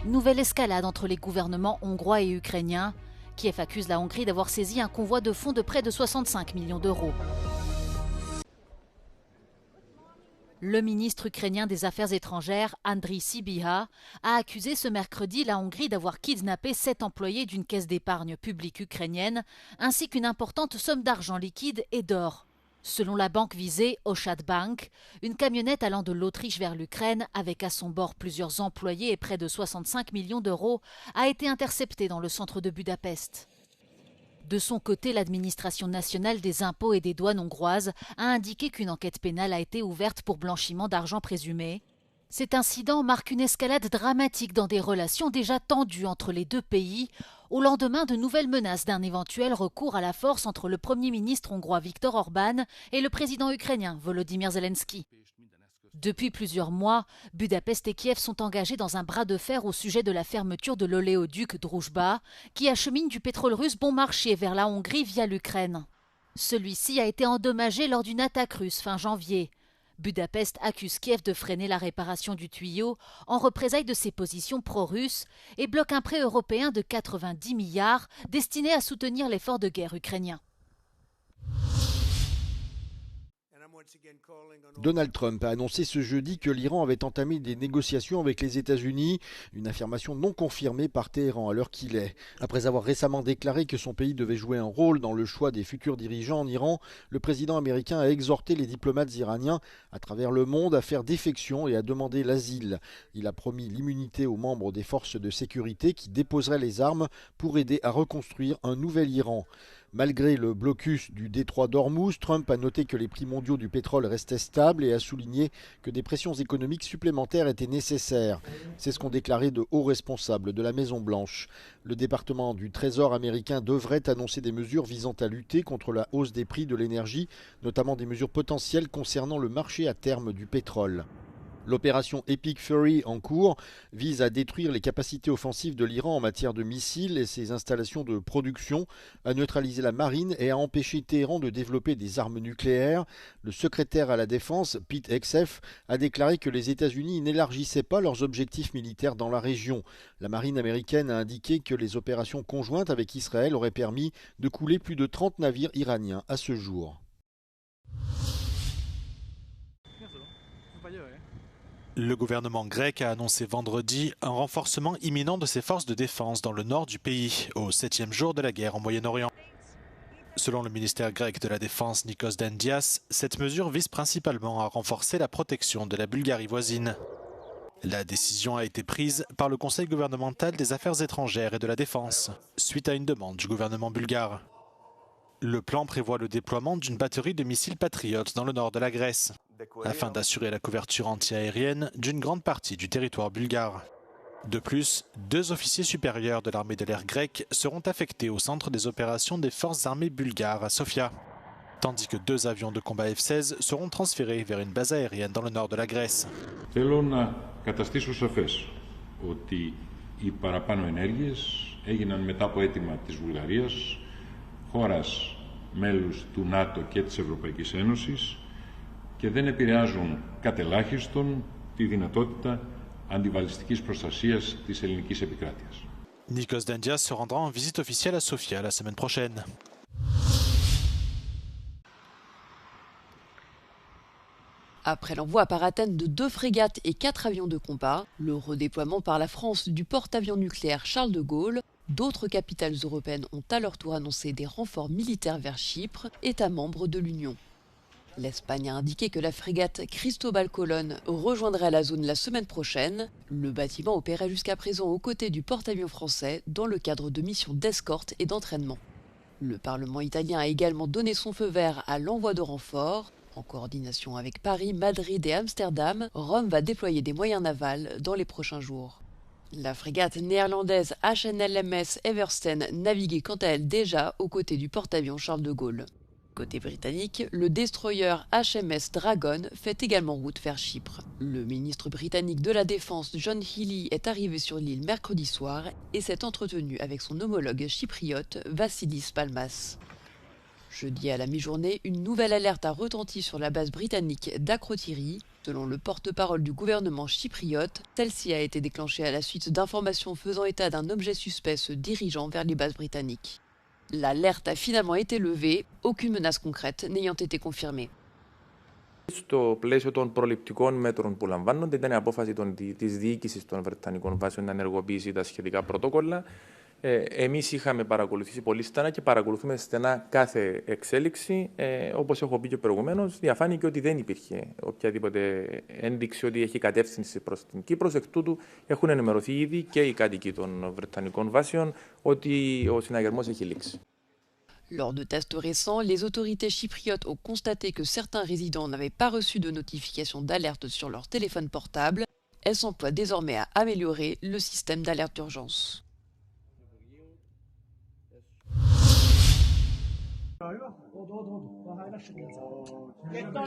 Nouvelle escalade entre les gouvernements hongrois et ukrainiens. Kiev accuse la Hongrie d'avoir saisi un convoi de fonds de près de 65 millions d'euros. Le ministre ukrainien des Affaires étrangères, Andriy Sybiha, a accusé ce mercredi la Hongrie d'avoir kidnappé 7 employés d'une caisse d'épargne publique ukrainienne, ainsi qu'une importante somme d'argent liquide et d'or. Selon la banque visée, Oschad Bank, une camionnette allant de l'Autriche vers l'Ukraine, avec à son bord plusieurs employés et près de 65 millions d'euros, a été interceptée dans le centre de Budapest. De son côté, l'administration nationale des impôts et des douanes hongroise a indiqué qu'une enquête pénale a été ouverte pour blanchiment d'argent présumé. Cet incident marque une escalade dramatique dans des relations déjà tendues entre les deux pays, au lendemain de nouvelles menaces d'un éventuel recours à la force entre le Premier ministre hongrois Viktor Orban et le président ukrainien Volodymyr Zelensky. Depuis plusieurs mois, Budapest et Kiev sont engagés dans un bras de fer au sujet de la fermeture de l'oléoduc Druzhba, qui achemine du pétrole russe bon marché vers la Hongrie via l'Ukraine. Celui-ci a été endommagé lors d'une attaque russe fin janvier. Budapest accuse Kiev de freiner la réparation du tuyau en représailles de ses positions pro-russes et bloque un prêt européen de 90 milliards destiné à soutenir l'effort de guerre ukrainien. Donald Trump a annoncé ce jeudi que l'Iran avait entamé des négociations avec les États-Unis, une affirmation non confirmée par Téhéran à l'heure qu'il est. Après avoir récemment déclaré que son pays devait jouer un rôle dans le choix des futurs dirigeants en Iran, le président américain a exhorté les diplomates iraniens à travers le monde à faire défection et à demander l'asile. Il a promis l'immunité aux membres des forces de sécurité qui déposeraient les armes pour aider à reconstruire un nouvel Iran. Malgré le blocus du détroit d'Ormuz, Trump a noté que les prix mondiaux du pétrole restaient stables et a souligné que des pressions économiques supplémentaires étaient nécessaires. C'est ce qu'ont déclaré de hauts responsables de la Maison-Blanche. Le département du Trésor américain devrait annoncer des mesures visant à lutter contre la hausse des prix de l'énergie, notamment des mesures potentielles concernant le marché à terme du pétrole. L'opération Epic Fury en cours vise à détruire les capacités offensives de l'Iran en matière de missiles et ses installations de production, à neutraliser la marine et à empêcher Téhéran de développer des armes nucléaires. Le secrétaire à la défense, Pete Hegseth, a déclaré que les États-Unis n'élargissaient pas leurs objectifs militaires dans la région. La marine américaine a indiqué que les opérations conjointes avec Israël auraient permis de couler plus de 30 navires iraniens à ce jour. Le gouvernement grec a annoncé vendredi un renforcement imminent de ses forces de défense dans le nord du pays, au 7e jour de la guerre en Moyen-Orient. Selon le ministère grec de la Défense Nikos Dendias, cette mesure vise principalement à renforcer la protection de la Bulgarie voisine. La décision a été prise par le Conseil gouvernemental des Affaires étrangères et de la Défense, suite à une demande du gouvernement bulgare. Le plan prévoit le déploiement d'une batterie de missiles Patriot dans le nord de la Grèce, afin d'assurer la couverture antiaérienne d'une grande partie du territoire bulgare. De plus, 2 officiers supérieurs de l'armée de l'air grecque seront affectés au centre des opérations des forces armées bulgares à Sofia, tandis que 2 avions de combat F-16 seront transférés vers une base aérienne dans le nord de la Grèce. Θέλω να καταστήσω σαφές ότι οι παραπάνω ενέργειες έγιναν μετά από αίτημα της Βουλγαρίας, χώρας μέλους του ΝΑΤΟ και της Ευρωπαϊκής Ένωσης, και δεν επηρεάζουν κατ' ελάχιστον τη δυνατότητα αντιβαλιστικής προστασίας της ελληνικής επικράτειας. Nikos Dendias se rendra en visite officielle à Sofia la semaine prochaine. Après l'envoi par Athènes de 2 frégates et 4 avions de combat, le redéploiement par la France du porte-avions nucléaire Charles de Gaulle, d'autres capitales européennes ont à leur tour annoncé des renforts militaires vers Chypre, État membre de l'Union. L'Espagne a indiqué que la frégate Cristobal Colón rejoindrait la zone la semaine prochaine. Le bâtiment opérait jusqu'à présent aux côtés du porte-avions français dans le cadre de missions d'escorte et d'entraînement. Le Parlement italien a également donné son feu vert à l'envoi de renforts. En coordination avec Paris, Madrid et Amsterdam, Rome va déployer des moyens navals dans les prochains jours. La frégate néerlandaise HNLMS Eversten naviguait quant à elle déjà aux côtés du porte-avions Charles de Gaulle. Côté britannique, le destroyer HMS Dragon fait également route vers Chypre. Le ministre britannique de la Défense John Healey est arrivé sur l'île mercredi soir et s'est entretenu avec son homologue chypriote Vassilis Palmas. Jeudi à la mi-journée, une nouvelle alerte a retenti sur la base britannique d'Akrotiri. Selon le porte-parole du gouvernement chypriote, celle-ci a été déclenchée à la suite d'informations faisant état d'un objet suspect se dirigeant vers les bases britanniques. L'alerte a finalement été levée, aucune menace concrète n'ayant été confirmée. Στο πλαίσιο των προληπτικών μέτρων που λαμβάνονται, ήταν η απόφαση της διοίκησης των Βρετανικών βάσεων να ενεργοποιήσει τα σχετικά πρωτόκολλα. Εμείς είχαμε παρακολουθήσει πολύ στενά και παρακολουθούμε στενά κάθε εξέλιξη. Όπως έχω πει και προηγουμένως, διαφάνηκε ότι δεν υπήρχε οποιαδήποτε ένδειξη ότι έχει κατεύθυνση προς την Κύπρο. Εκ τούτου έχουν ενημερωθεί ήδη και οι κάτοικοι των Βρετανικών βάσεων ότι ο συναγερμός έχει λήξει. Lors de tests récents, les autorités chypriotes ont constaté que certains résidents n'avaient pas reçu de notification d'alerte sur leur téléphone portable. Elles s'emploient désormais à améliorer le système d'alerte d'urgence.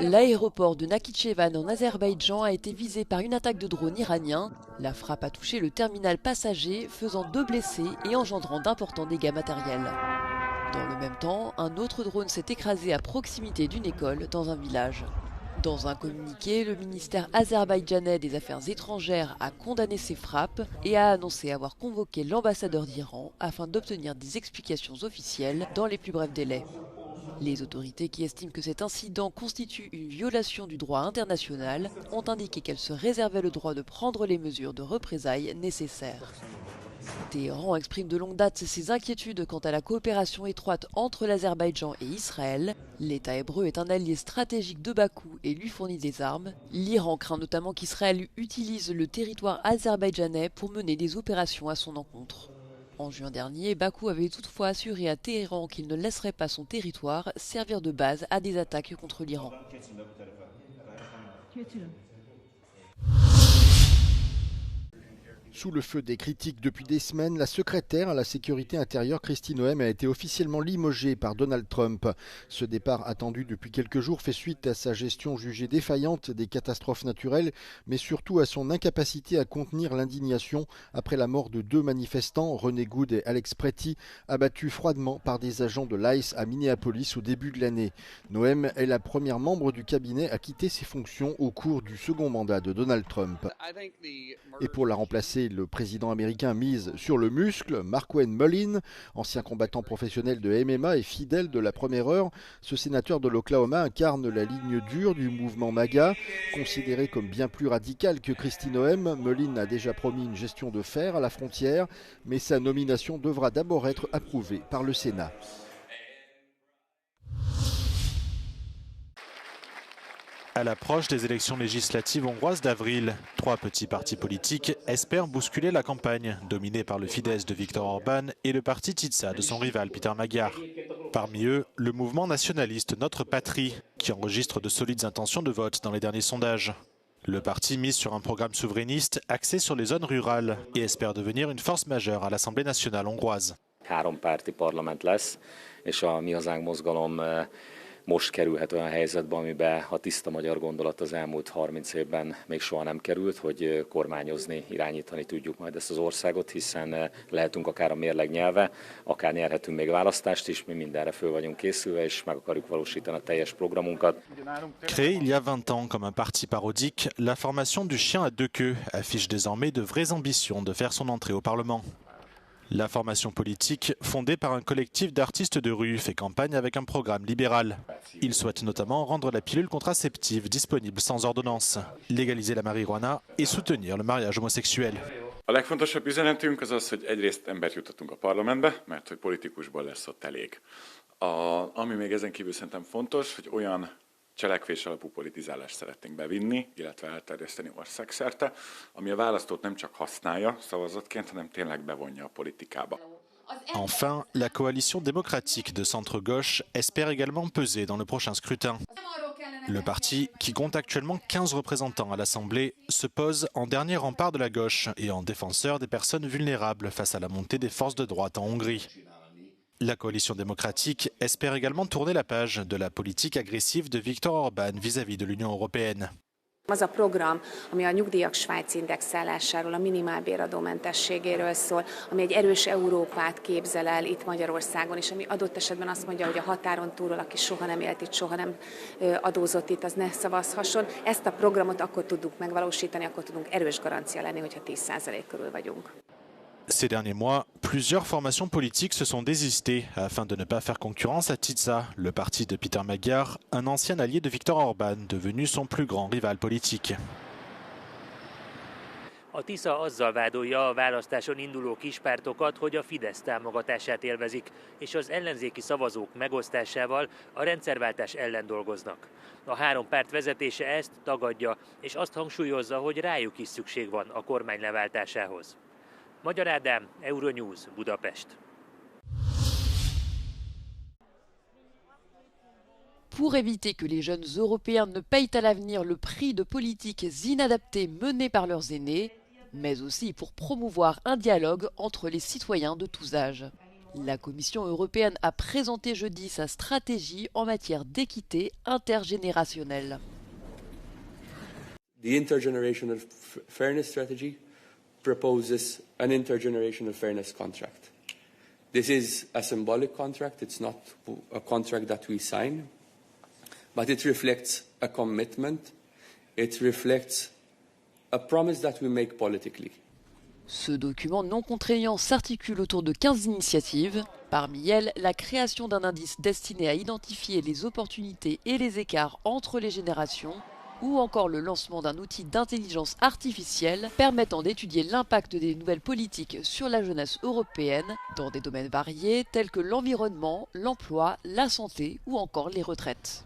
L'aéroport de Nakhichevan en Azerbaïdjan a été visé par une attaque de drone iranien. La frappe a touché le terminal passager, faisant 2 blessés et engendrant d'importants dégâts matériels. Dans le même temps, un autre drone s'est écrasé à proximité d'une école dans un village. Dans un communiqué, le ministère azerbaïdjanais des Affaires étrangères a condamné ces frappes et a annoncé avoir convoqué l'ambassadeur d'Iran afin d'obtenir des explications officielles dans les plus brefs délais. Les autorités qui estiment que cet incident constitue une violation du droit international ont indiqué qu'elles se réservaient le droit de prendre les mesures de représailles nécessaires. Téhéran exprime de longue date ses inquiétudes quant à la coopération étroite entre l'Azerbaïdjan et Israël. L'État hébreu est un allié stratégique de Bakou et lui fournit des armes. L'Iran craint notamment qu'Israël utilise le territoire azerbaïdjanais pour mener des opérations à son encontre. En juin dernier, Bakou avait toutefois assuré à Téhéran qu'il ne laisserait pas son territoire servir de base à des attaques contre l'Iran. Sous le feu des critiques depuis des semaines, la secrétaire à la sécurité intérieure Kristi Noem a été officiellement limogée par Donald Trump. Ce départ attendu depuis quelques jours fait suite à sa gestion jugée défaillante des catastrophes naturelles, mais surtout à son incapacité à contenir l'indignation après la mort de 2 manifestants, René Good et Alex Pretty, abattus froidement par des agents de l'ICE à Minneapolis au début de l'année. Noem est la première membre du cabinet à quitter ses fonctions au cours du second mandat de Donald Trump. Et pour la remplacer, le président américain mise sur le muscle. Markwayne Mullin, ancien combattant professionnel de MMA et fidèle de la première heure, ce sénateur de l'Oklahoma incarne la ligne dure du mouvement MAGA. Considéré comme bien plus radical que Kristi Noem, Mullin a déjà promis une gestion de fer à la frontière, mais sa nomination devra d'abord être approuvée par le Sénat. À l'approche des élections législatives hongroises d'avril, 3 petits partis politiques espèrent bousculer la campagne, dominée par le Fidesz de Viktor Orban et le parti Tisza de son rival Peter Magyar. Parmi eux, le mouvement nationaliste Notre Patrie, qui enregistre de solides intentions de vote dans les derniers sondages. Le parti mise sur un programme souverainiste axé sur les zones rurales et espère devenir une force majeure à l'Assemblée nationale hongroise. 3 párti parlament lesz, és a Mi Hazánk mozgalom most kerülhet olyan helyzetbe, amiben a tiszta magyar gondolat az elmúlt 30 évben még soha nem került, hogy kormányozni, irányítani tudjuk majd ezt az országot, hiszen lehetünk akár a mérleg nyelve, akár nyerhetünk még választást is, mi mindenre föl vagyunk készülve, és meg akarjuk valósítani a teljes programunkat. Créée il y a 20 ans comme un parti parodique, la formation du chien à 2 queues affiche désormais de vraies ambitions de faire son entrée au Parlement. La formation politique, fondée par un collectif d'artistes de rue, fait campagne avec un programme libéral. Il souhaite notamment rendre la pilule contraceptive disponible sans ordonnance, légaliser la marijuana et soutenir le mariage homosexuel. A legfontosabb üzenetünk az az, hogy egyrészt embert jutottunk a parlamentbe, mert hogy politikusból lesz ott elég. Ami még ezen kívül szerintem fontos, hogy olyan cselekvés alapú politizálást szeretnénk bevinni, illetve elterjeszteni országszerte, ami a választót nem csak használja szavazatként, hanem tényleg bevonja a politikába. Enfin, la coalition démocratique de centre-gauche espère également peser dans le prochain scrutin. Le parti, qui compte actuellement 15 représentants à l'Assemblée, se pose en dernier rempart de la gauche et en défenseur des personnes vulnérables face à la montée des forces de droite en Hongrie. La coalition démocratique espère également tourner la page de la politique agressive de Viktor Orban vis-à-vis de l'Union européenne. Az a program, ami a nyugdíjak svájci indexálásáról, a minimálbéradómentességéről szól, ami egy erős Európát képzel el itt Magyarországon, és ami adott esetben azt mondja, hogy a határon túlról, aki soha nem élt itt, soha nem adózott itt, az ne szavazhasson. Ezt a programot akkor tudunk megvalósítani, akkor tudunk erős garancia lenni, hogyha 10% körül vagyunk. Ces derniers mois, plusieurs formations politiques se sont désistées afin de ne pas faire concurrence à TISA, le parti de Péter Magyar, un ancien allié de Viktor Orbán, devenu son plus grand rival politique. A TISA azzal vádolja a választáson induló kispártokat, hogy a Fidesz támogatását élvezik, és az ellenzéki szavazók megosztásával a rendszerváltás ellen dolgoznak. A három párt vezetése ezt tagadja, és azt hangsúlyozza, hogy rájuk is szükség van a kormány leváltásához. Magyar Ádám, Euronews, Budapest. Pour éviter que les jeunes Européens ne payent à l'avenir le prix de politiques inadaptées menées par leurs aînés, mais aussi pour promouvoir un dialogue entre les citoyens de tous âges. La Commission européenne a présenté jeudi sa stratégie en matière d'équité intergénérationnelle. The Intergenerational Fairness Strategy proposes an intergenerational fairness contract. This is a symbolic contract, it's not a contract that we sign, but it reflects a commitment, it reflects a promise that we make politically. Ce document non contraignant s'articule autour de 15 initiatives, parmi elles la création d'un indice destiné à identifier les opportunités et les écarts entre les générations, ou encore le lancement d'un outil d'intelligence artificielle permettant d'étudier l'impact des nouvelles politiques sur la jeunesse européenne dans des domaines variés tels que l'environnement, l'emploi, la santé ou encore les retraites.